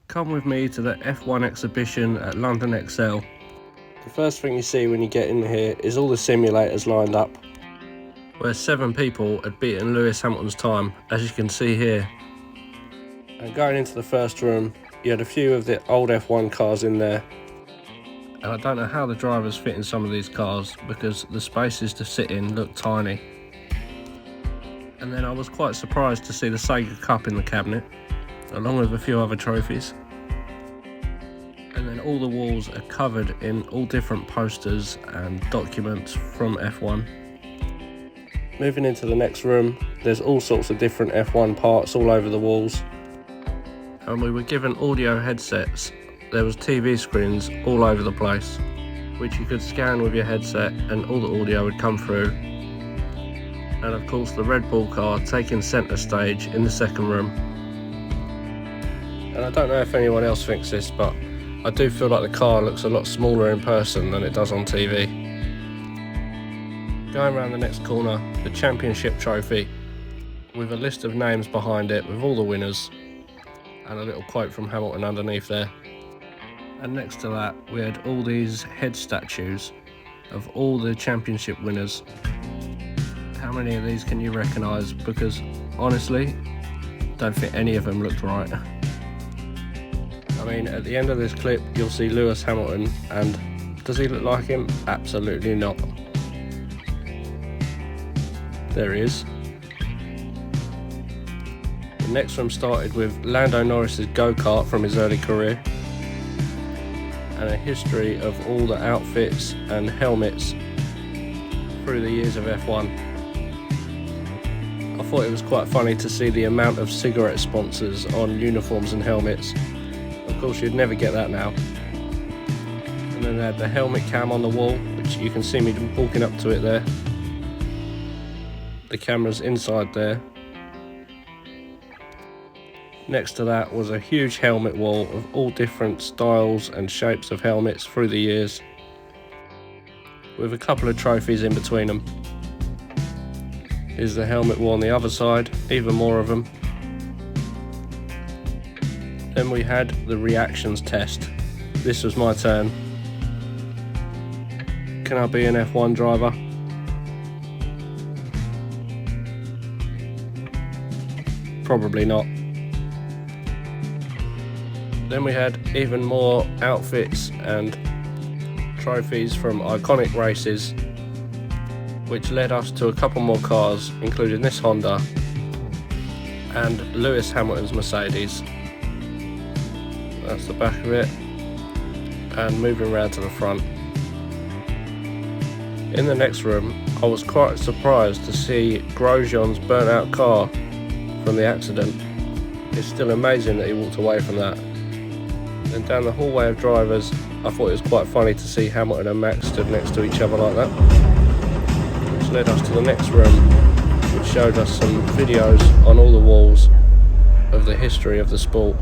Come with me to the F1 exhibition at London Excel. The first thing you see when you get in here is all the simulators lined up, where 7 people had beaten Lewis Hamilton's time, as you can see here. And going into the first room, you had a few of the old F1 cars in there. And I don't know how the drivers fit in some of these cars, because the spaces to sit in look tiny. And then I was quite surprised to see the Sega Cup in the cabinet, along with a few other trophies. And then all the walls are covered in all different posters and documents from F1. Moving into the next room, there's all sorts of different F1 parts all over the walls. And we were given audio headsets. There was TV screens all over the place, which you could scan with your headset and all the audio would come through. And of course the Red Bull car taking centre stage in the second room. And I don't know if anyone else thinks this, but I do feel like the car looks a lot smaller in person than it does on TV. Going around the next corner, the championship trophy, with a list of names behind it with all the winners, and a little quote from Hamilton underneath there. And next to that, we had all these head statues of all the championship winners. How many of these can you recognise? Because honestly, don't think any of them looked right. I mean, at the end of this clip, you'll see Lewis Hamilton, and does he look like him? Absolutely not. There he is. The next room started with Lando Norris's go-kart from his early career, and a history of all the outfits and helmets through the years of F1. I thought it was quite funny to see the amount of cigarette sponsors on uniforms and helmets. Of course, you'd never get that now. And then they had the helmet cam on the wall, which you can see me walking up to it there. The camera's inside there. Next to that was a huge helmet wall of all different styles and shapes of helmets through the years, with a couple of trophies in between them. Here's the helmet wall on the other side, even more of them. Then we had the reactions test. This was my turn. Can I be an F1 driver? Probably not. Then we had even more outfits and trophies from iconic races, which led us to a couple more cars, including this Honda and Lewis Hamilton's Mercedes. That's the back of it, and moving around to the front. In the next room, I was quite surprised to see Grosjean's burnt out car from the accident. It's still amazing that he walked away from that. Then down the hallway of drivers, I thought it was quite funny to see Hamilton and Max stood next to each other like that, which led us to the next room, which showed us some videos on all the walls of the history of the sport.